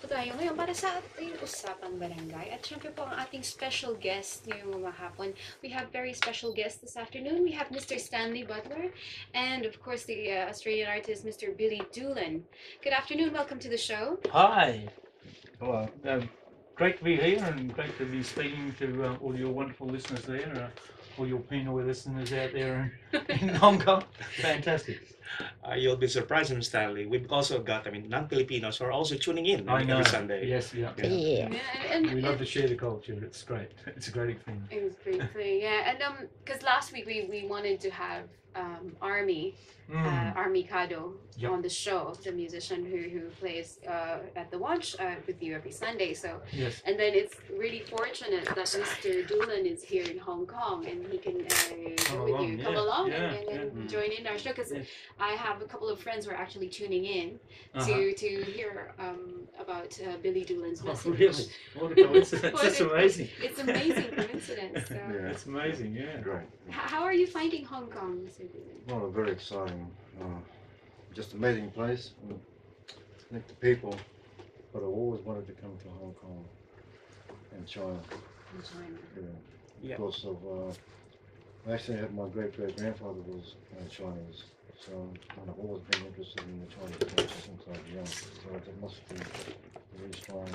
tayo ngayon para sa ating usapang barangay. At syempre po ang ating special guest ngayong mahapon. We have very special guests this afternoon. We have Mr. Stanley Butler and of course the Australian artist Mr. Billy Doolan. Good afternoon. Welcome to the show. Hi. Hello. Great to be here and great to be speaking to all your wonderful listeners there, all your Pinoy listeners out there in Hong Kong. Fantastic. You'll be surprised, Stanley. We've also got, non-Filipinos who are also tuning in every Sunday. Yes, yeah. And we love to share the culture. It's great. It's a great thing. It's a great thing, yeah. And because last week we wanted to have Army Kado on the show, the musician who plays at the Watch with you every Sunday. So yes. And then it's really fortunate that Mr. Doolan is here in Hong Kong and he can come along and join in our show, because I have a couple of friends who are actually tuning in to hear about Billy Doolan's message. Oh, really? What a coincidence! That's amazing. It's amazing coincidence. So. Yeah, it's amazing. Yeah, great. How are you finding Hong Kong, Mr. Doolan? Well, very exciting. Just amazing place. I think the people, but I've always wanted to come to Hong Kong and China. Yeah. Because of, I actually had my great-great-grandfather was Chinese, so I've always been interested in the Chinese culture since I was young. So it must be very strong.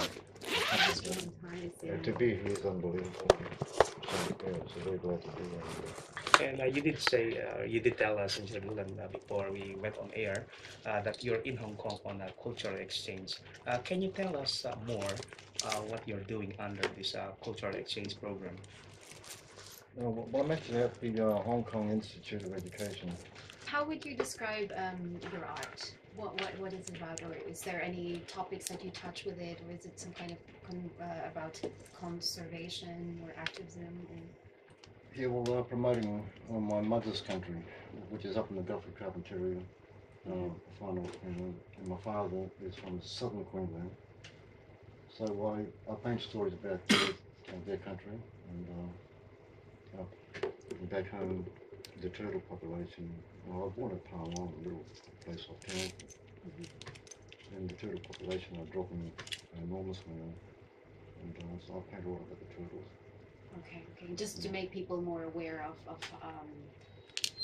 To be here is unbelievable. So very glad to be here. And you did say, you did tell us, Mr. Doolan, before we went on air, that you're in Hong Kong on a cultural exchange. Can you tell us more what you're doing under this cultural exchange program? Well, I'm actually at the Hong Kong Institute of Education. How would you describe your art? What is it about, or is there any topics that you touch with it, or is it some kind of about conservation or activism? Or? Yeah, well, promoting my mother's country, which is up in the Gulf of Carpentaria, far north Queensland, and my father is from southern Queensland. So I paint stories about their country, and back home, the turtle population. I was born at Taiwan, a little place off town, and the turtle population are dropping enormously now, and so I paint all about the turtles. Okay. Just to make people more aware of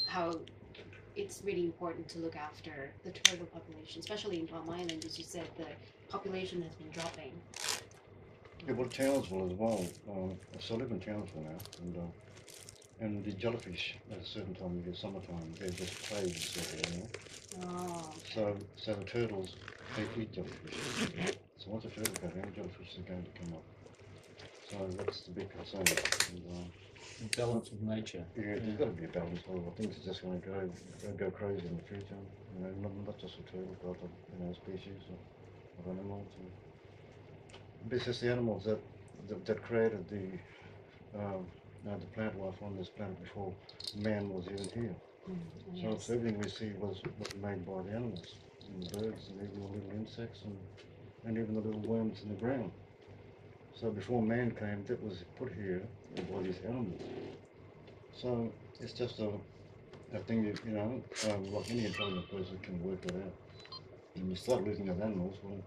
how it's really important to look after the turtle population, especially in Palm Island, as you said, the population has been dropping. Yeah, well, Townsville as well. So I live in Townsville now, and the jellyfish at a certain time of the summertime, they're just plagues everywhere. Oh. Okay. So the turtles, they eat jellyfish. So once the turtles go down, jellyfish are going to come up. So that's the big concern. And, balance with nature. Yeah, there's got to be a balance. Otherwise, things are just going to go crazy in the future. Not just the turtles, but other species of animals. It's just the animals that created the plant life on this planet before man was even here. Yes. So everything we see was made by the animals, and the birds, and even the little insects, and even the little worms in the ground. So before man came, that was put here by these animals. So it's just a thing that, like any intelligent person can work it out. And you start losing those animals, well...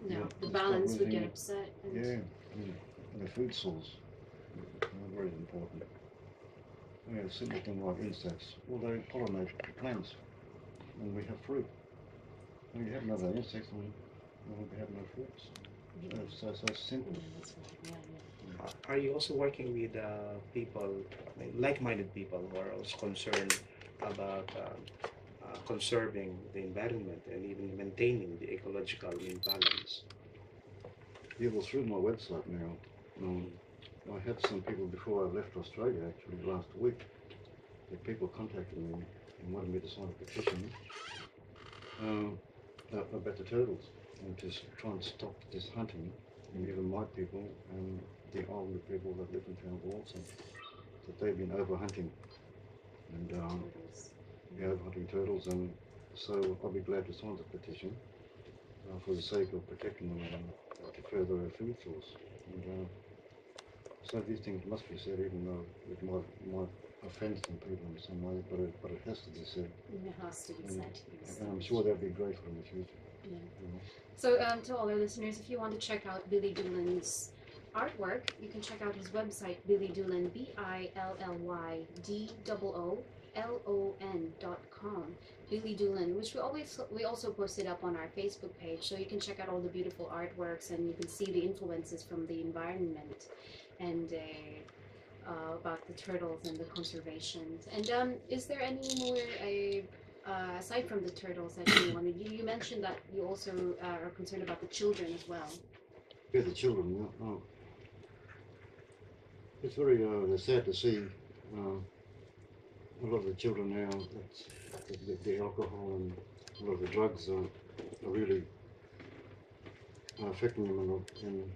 No, the balance would get upset. And the food source is very important. Yeah, a simple thing like insects. Well, they pollinate plants, and we have fruit. When you have no insects, then we have no fruits. So simple. Are you also working with people, like-minded people who are also concerned about conserving the environment and even maintaining the ecological imbalance? Yeah, well, through my website now, I had some people before I left Australia, actually, last week, that people contacted me and wanted me to sign a petition about the turtles, and to try and stop this hunting, and even my people and the older people that live in town also, that they've been overhunting and overhunting turtles, and so I'll be glad to sign the petition for the sake of protecting them and to further our food source. And so these things must be said, even though it might offend some people in some way, but it has to be said. It has to be said. And I'm sure they'll be grateful in the future. Yeah. You know. So to all our listeners, if you want to check out Billy Doolan's artwork, you can check out his website, Billy Doolan, BILLYDOOLON.com. Billy Doolan, which we also posted up on our Facebook page, so you can check out all the beautiful artworks and you can see the influences from the environment and about the turtles and the conservation. And is there any more aside from the turtles that you wanted? You mentioned that you also are concerned about the children as well. Yeah, the children. It's very sad to see a lot of the children now. The alcohol and a lot of the drugs are really affecting them in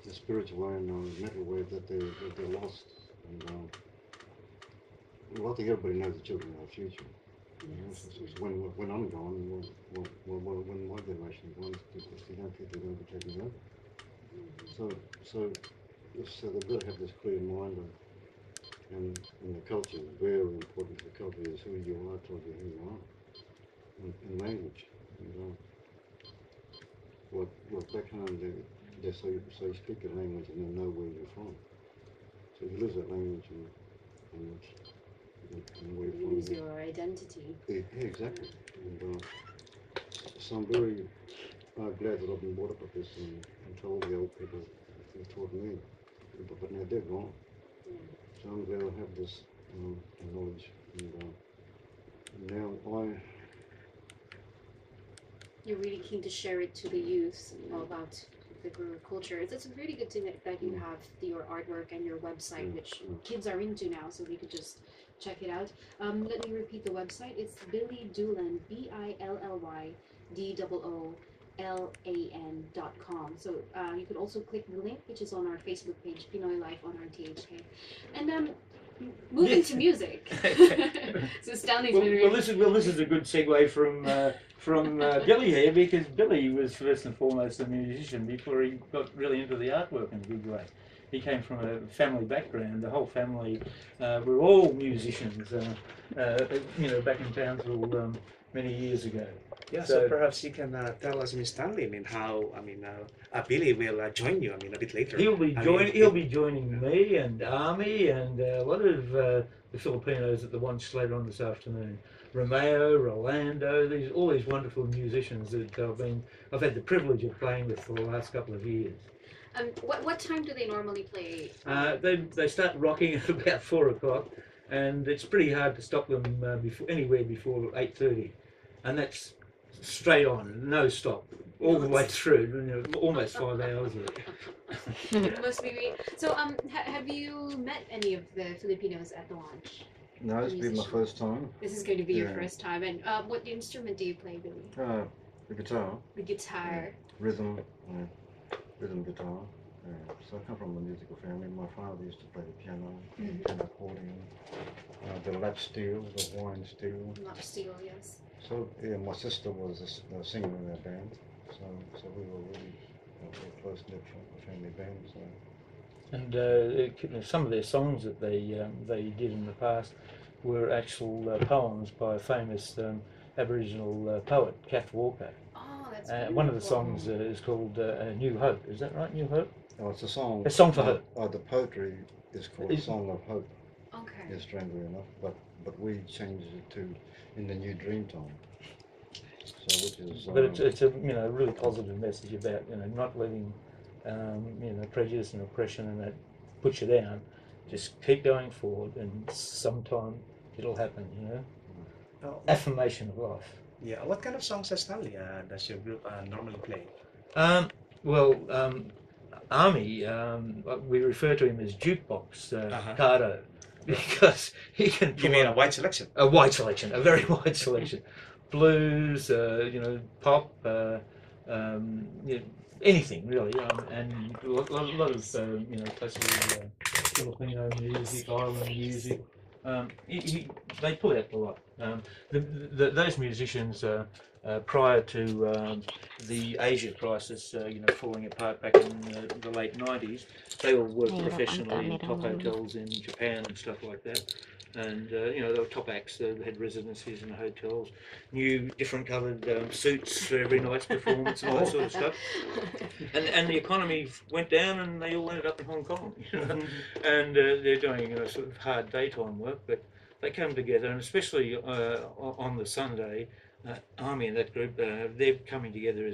the spiritual way and mental way that they're lost. And well, I think everybody knows the children are our future. Yes. When I'm gone, when my generation is gone, the young people are going to be taking over. So they've got to have this clear mind, and the culture is very important. The culture is who you are, tells you who you are, and language. And what back home they say you speak a language and they know where you're from. So you lose that language and where you're from. Lose your identity. Yeah, exactly. And so I'm very glad that I've been brought up with this and told the old people who taught me. But now they're gone. Yeah. So I'm glad I have this knowledge. And now You're really keen to share it to the youth all about the Guru culture. It's a really good thing that you have your artwork and your website, which kids are into now, so we could just check it out. Let me repeat the website. It's Billy Doolan, BILLYDOOLAN.com. So you could also click the link, which is on our Facebook page, Pinoy Life on RTHK. And moving to music. So Stanley's been really... this is a good segue from Billy here, because Billy was first and foremost a musician before he got really into the artwork in a big way. He came from a family background. The whole family were all musicians, back in Townsville many years ago. Yeah, so perhaps you can tell us, Miss Stanley, Billy will join you, a bit later. He'll be joining me and Army and a lot of the Filipinos at the lunch later on this afternoon. Romeo, Rolando, all these wonderful musicians that I've had the privilege of playing with for the last couple of years. What time do they normally play? They start rocking at about 4 o'clock, and it's pretty hard to stop them anywhere before 8:30, and that's straight on, no stop, all the way through, almost 5 hours of it. It must be great. So, have you met any of the Filipinos at the launch? no, it's been my first time. This is going to be your first time. And what instrument do you play, Billy? The guitar. The guitar. Rhythm guitar. So I come from a musical family. My father used to play the piano, and accordion, the lap steel, the wine steel. Lap steel, yes. So my sister was a singer in that band. So we were really a close knit family band. So. And some of their songs that they did in the past were actual poems by a famous Aboriginal poet, Kath Walker. Oh, that's one of the songs is called New Hope. Is that right, New Hope? Oh, it's a song. A song for hope. The poetry is called A Song of Hope. Okay. Yeah, strangely enough, but we changed it to In the New Dream Time. So which is. But it's a really positive message about not letting prejudice and oppression and that put you down. Just keep going forward, and sometime it'll happen. Affirmation of life. Yeah. What kind of songs, Stanley, does your group normally play? Army, we refer to him as Jukebox Cardo, because he can. You mean a wide selection? A wide selection, a very wide selection. Blues, pop, anything really, and a lot of classical Filipino music, island music. They put out a lot. Those musicians prior to the Asia crisis, falling apart back in the late 90s. They all worked professionally in top hotels in Japan and stuff like that. And, they were top acts, they had residencies in the hotels, new different coloured suits for every night's performance and all that sort of stuff. And the economy went down and they all ended up in Hong Kong, and they're doing sort of hard daytime work, but they come together, and especially on the Sunday, Army and that group, they're coming together.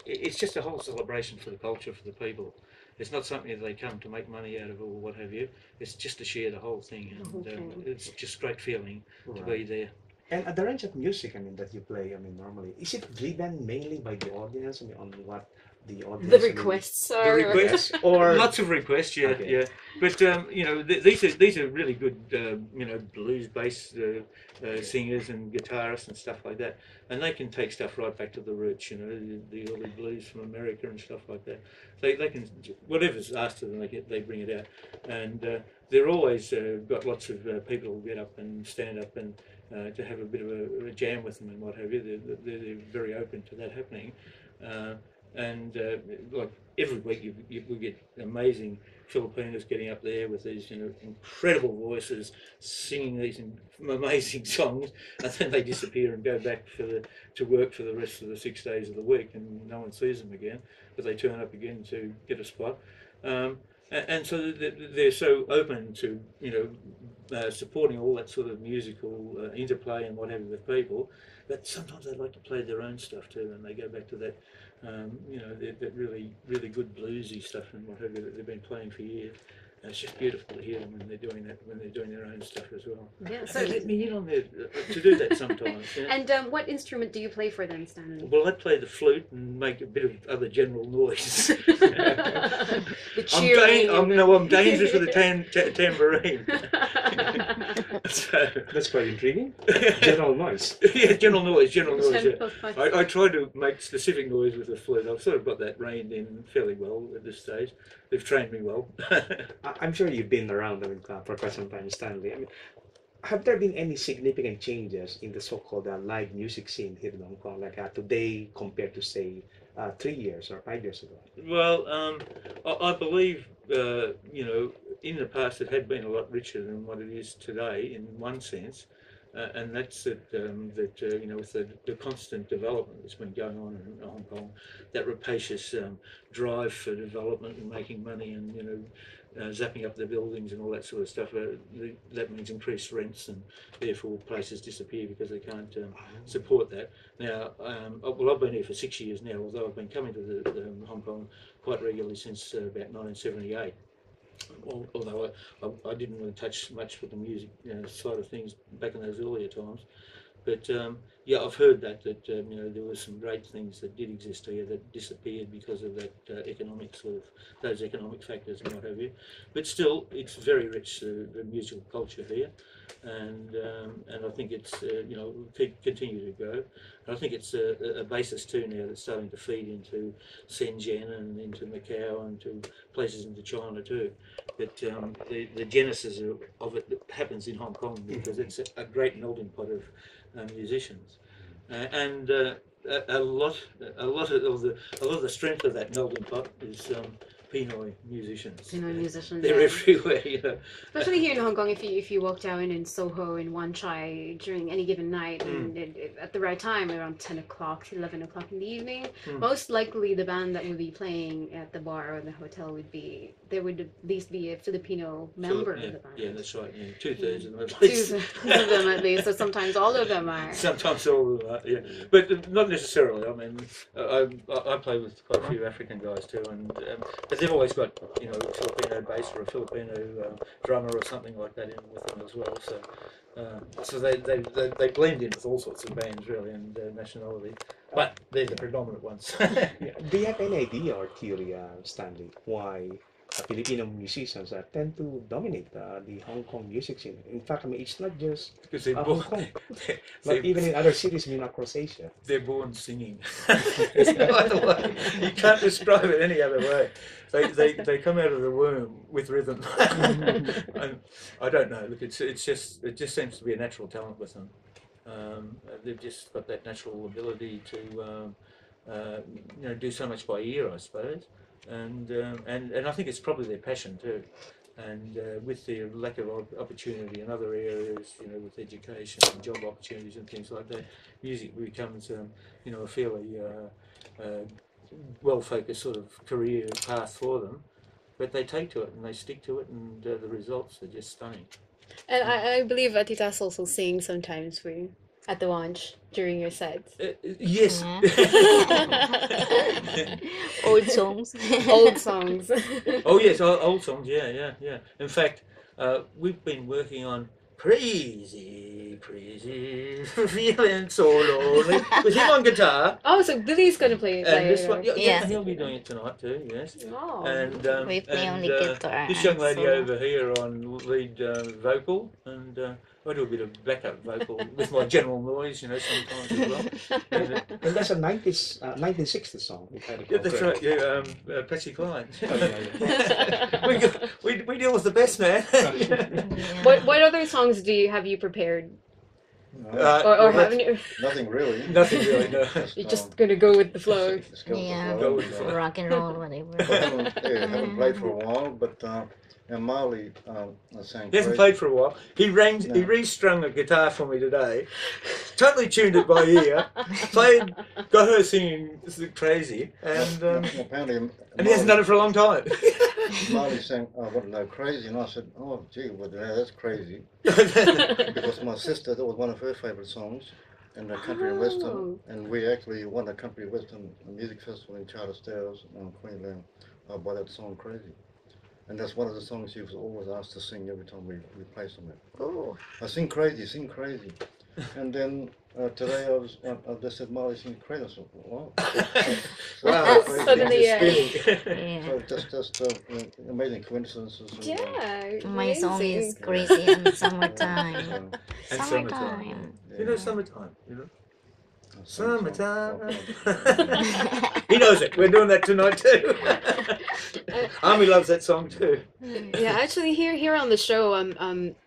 It's just a whole celebration for the culture, for the people. It's not something that they come to make money out of or what have you. It's just to share the whole thing, and it's just a great feeling to be there. And the range of music, that you play, normally, is it driven mainly by the audience? On what the audience... The requests are... The requests, or... Lots of requests, yeah, Okay. yeah. But, these are really good, blues-based singers and guitarists and stuff like that. And they can take stuff right back to the roots, the early blues from America and stuff like that. They can, whatever's asked of them, they bring it out. And they're always got lots of people who get up and stand up and to have a bit of a jam with them and what have you. They're very open to that happening. And like every week we get amazing Filipinos getting up there with these incredible voices, singing these amazing songs, and then they disappear and go back to work for the rest of the 6 days of the week, and no one sees them again, but they turn up again to get a spot. And so they're so open to supporting all that sort of musical interplay and what have you with people, but sometimes they like to play their own stuff too, and they go back to that that really good bluesy stuff and what have you that they've been playing for years. And it's just beautiful to hear them when they're doing that, when they're doing their own stuff as well. Yeah, so let me in on there to do that sometimes. Yeah. And what instrument do you play for them, Stanley? Well, I play the flute and make a bit of other general noise. The cheering. I'm dangerous with the tambourine. So, that's quite intriguing. General noise. Yeah, general noise. Yeah. I try to make specific noise with the flute. I've sort of got that reined in fairly well at this stage. They've trained me well. I'm sure you've been around for quite some time, Stanley. Have there been any significant changes in the so-called live music scene here in Hong Kong, like today compared to, say, 3 years or 5 years ago? Well, I believe, in the past it had been a lot richer than what it is today in one sense. And that's that, with the constant development that's been going on in Hong Kong, that rapacious drive for development and making money and, zapping up the buildings and all that sort of stuff, that means increased rents and therefore places disappear because they can't support that. Now, I've been here for 6 years now, although I've been coming to the Hong Kong quite regularly since about 1978. Although I didn't really touch much with the music side of things back in those earlier times, but I've heard that there were some great things that did exist here that disappeared because of that those economic factors and what have you. But still, it's very rich, the musical culture here, and I think it's continue to grow. And I think it's a basis too now that's starting to feed into Shenzhen and into Macau and to places into China too. But the genesis of it happens in Hong Kong because it's a great melting pot of musicians, and a lot of the strength of that melting pot is Pinoy musicians. Pinoy musicians. They're everywhere, Especially here in Hong Kong, if you walk down in Soho in Wan Chai during any given night, and at the right time, around 10 o'clock, 11 o'clock in the evening, most likely the band that would be playing at the bar or the hotel there would at least be a Filipino member of the band. Yeah, that's right. Yeah. 2/3 of them at least. 2/3 of them at least. So sometimes all of them are. Sometimes all of them are. Yeah, but not necessarily. I mean, I play with quite a few African guys too, and but they've always got a Filipino bass or a Filipino drummer or something like that in with them as well. So they blend in with all sorts of bands really and nationality, but they're the predominant ones. Do you have any idea or theory, Stanley, why Filipino musicians tend to dominate the Hong Kong music scene? In fact, it's not just Hong Kong, but even in other cities across Asia. They're born singing. There's no other way. You can't describe it any other way. They come out of the womb with rhythm. And I don't know. Look, it just seems to be a natural talent with them. They've just got that natural ability to do so much by ear, I suppose, and I think it's probably their passion too. And with the lack of opportunity in other areas, with education and job opportunities and things like that, music becomes, a fairly well-focused sort of career path for them. But they take to it and they stick to it, and the results are just stunning. And I believe Atitas also sings sometimes for you at the launch during your sets. Yes. Old songs. Old songs. Oh yes, old songs. Yeah. In fact, we've been working on Crazy, feeling so lonely with him on guitar. Oh, so Billy's going to play And this one, Yeah. he'll be doing it tonight too. Yes. Oh. And We play on the guitar this young and lady solo. over here on lead vocal, and I do a bit of backup vocal with my general noise, sometimes as well. And that's a 1960s song. If I recall Yeah, that's correctly. right. Yeah, Patsy Cline. Oh, yeah. we deal with the best, man. What other songs have you prepared? Or haven't you? Nothing really. Nothing really. No. You're just going to go with the flow. Just go with the Yeah, Go flow. with the flow. rock and roll, whatever. Haven't played for a while, but and Marley sang. He hasn't Crazy. played for a while. He restrung a guitar for me today, totally tuned it by ear, got her singing Crazy, and Apparently, he hasn't done it for a long time. Marley sang, I want to know Crazy, and I said, oh gee, well, that's crazy. Because my sister, that was one of her favourite songs in the country and western, and we actually won a country western music festival in Charterstairs in Queensland by that song Crazy. And that's one of the songs she was always asked to sing every time we play somewhere. Oh. I sing Crazy. And then today I just said, Molly, sing Crazy. I said, wow. Wow. Suddenly, Yeah. So just amazing coincidences. Yeah. My song is amazing. Crazy in Summertime. And Summertime. Summertime. Summertime. He knows it. We're doing that tonight too. Army loves that song too. Yeah, actually, here on the show,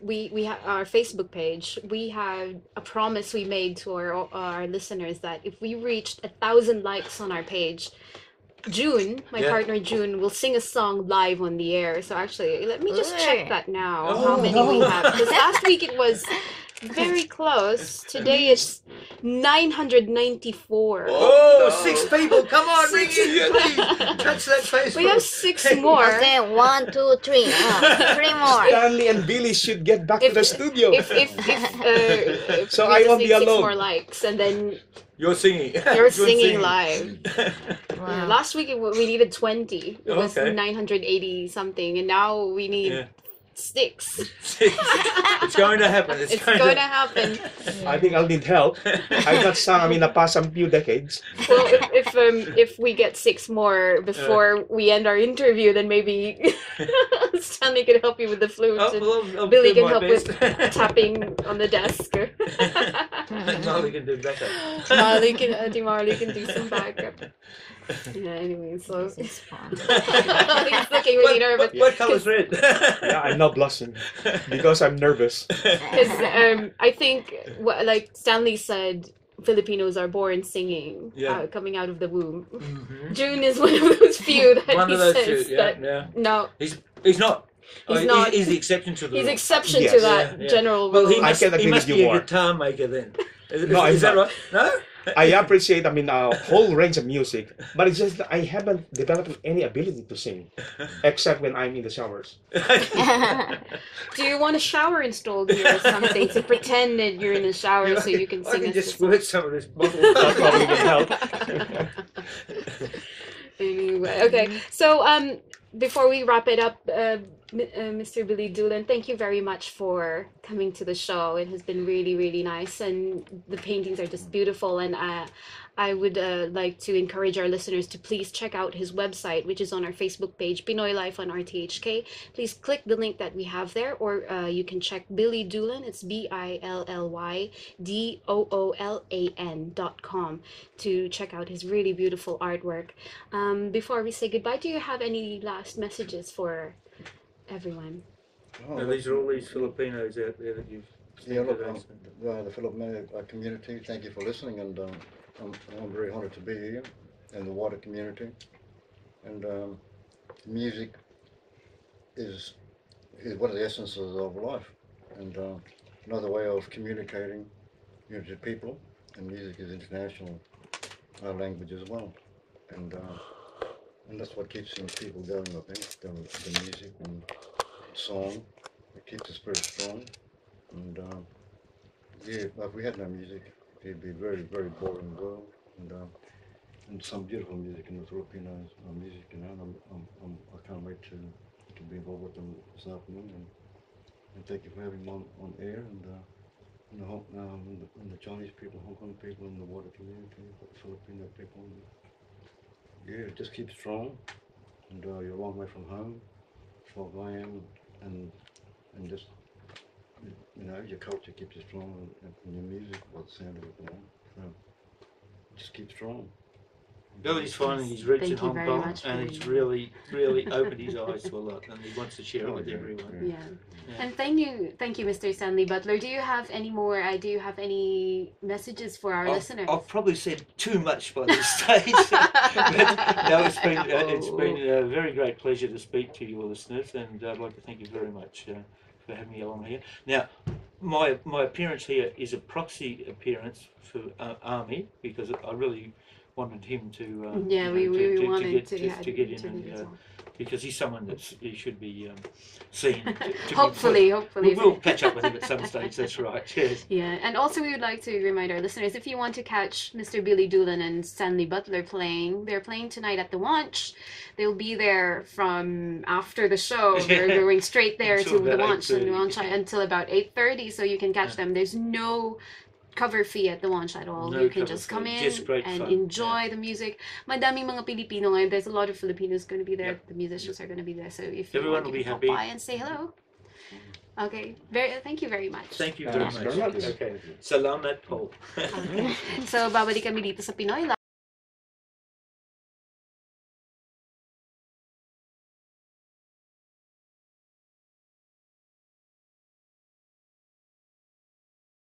we have our Facebook page. We have a promise we made to our listeners that if we reached 1,000 likes on our page, June, my partner June, will sing a song live on the air. So actually, let me just check that now. How many we have? Because last week it was very close. Today it's 994. Oh, 6 people! Come on, ring it! Touch that Facebook. We have 6 more. Okay, 1, 2, 3. 3 more. Stanley and Billy should get back to the studio. If So we I just won't need be 6 alone. more likes, and then You're singing. you're singing live. Wow. Yeah, last week we needed 20. It was Okay. 980 something, and now we need 6. It's going to happen. It's going to happen. I think I'll need help. I've not sung in the past few decades. Well, if we get 6 more before we end our interview, then maybe Stanley can help you with the flute, and I'll Billy do can my help best. with tapping on the desk. Marley can do better. Auntie Marley can do some backup. Yeah, anyway, so This is fun. he's looking really nervous. What colour's red? Yeah, I'm not blushing because I'm nervous. Because I think, like Stanley said, Filipinos are born singing, coming out of the womb. Mhm. June is one of those few that One he of those says two, that no, He's not. He's not. He's the exception to the he's rule. exception Yes. to that Yeah. general Well, rule. he must, I can agree he must with be you a more. guitar maker then. No, Is that I'm not. right? No? I appreciate, a whole range of music, but it's just that I haven't developed any ability to sing, except when I'm in the showers. Do you want a shower installed here or something to pretend that you're in the shower so you can I sing can us just the song? squirt some of this bottle. That probably will help. Anyway, okay. So before we wrap it up, Mr. Billy Doolan, thank you very much for coming to the show. It has been really, really nice, and the paintings are just beautiful. And I would like to encourage our listeners to please check out his website, which is on our Facebook page, Pinoy Life on RTHK. Please click the link that we have there, or you can check Billy Doolan. It's BILLYDOOLAN.com to check out his really beautiful artwork. Before we say goodbye, do you have any last messages for everyone? No, these are all these Filipinos out there that you've Yeah, look, the Filipino community, thank you for listening, and I'm very honoured to be here in the wider community. And music is one of the essences of life, and another way of communicating, to people. And music is international language as well, and that's what keeps people going. I think the music and song, it keeps the spirit strong. And yeah, if we had no music, it'd be a very, very boring world. And some beautiful music in the Filipino music, and I can't wait to be involved with them this afternoon. And thank you for having me on air, and the Chinese people, Hong Kong people, and the wider community, the Filipino people. Yeah, just keep strong, and you're a long way from home, 12 a.m. and just, your culture keeps you strong, and your music, what sound of it, so just keep strong. Billy's finding his roots in Hong Kong, and Billy. he's really, really opened his eyes to a lot, and he wants to share it with everyone. Yeah. And thank you, Mr. Stanley Butler. Do you have any messages for our listeners? I've probably said too much by this stage, but no, it's been a very great pleasure to speak to your listeners, and I'd like to thank you very much for having me along here. Now, my appearance here is a proxy appearance for Army, because I really wanted him to we wanted to get in, and because he's someone he should be seen. Hopefully. We'll catch up with him at some stage. That's right. Yes. Yeah, and also we would like to remind our listeners, if you want to catch Mr. Billy Doolan and Stanley Butler playing, they're playing tonight at the Wanch. They'll be there from after the show. They're going straight there to the Wanch until about 8:30, so you can catch them. There's no cover fee at the Wanch at all. You can just come in and enjoy the music. Madaming mga Pilipino ngayon. There's a lot of Filipinos going to be there. The musicians are going to be there. So if you want to stop by and say hello. Okay. Thank you very much. Thank you very much. Okay. Salamat po. So babalik kami dito sa Pinoy Life.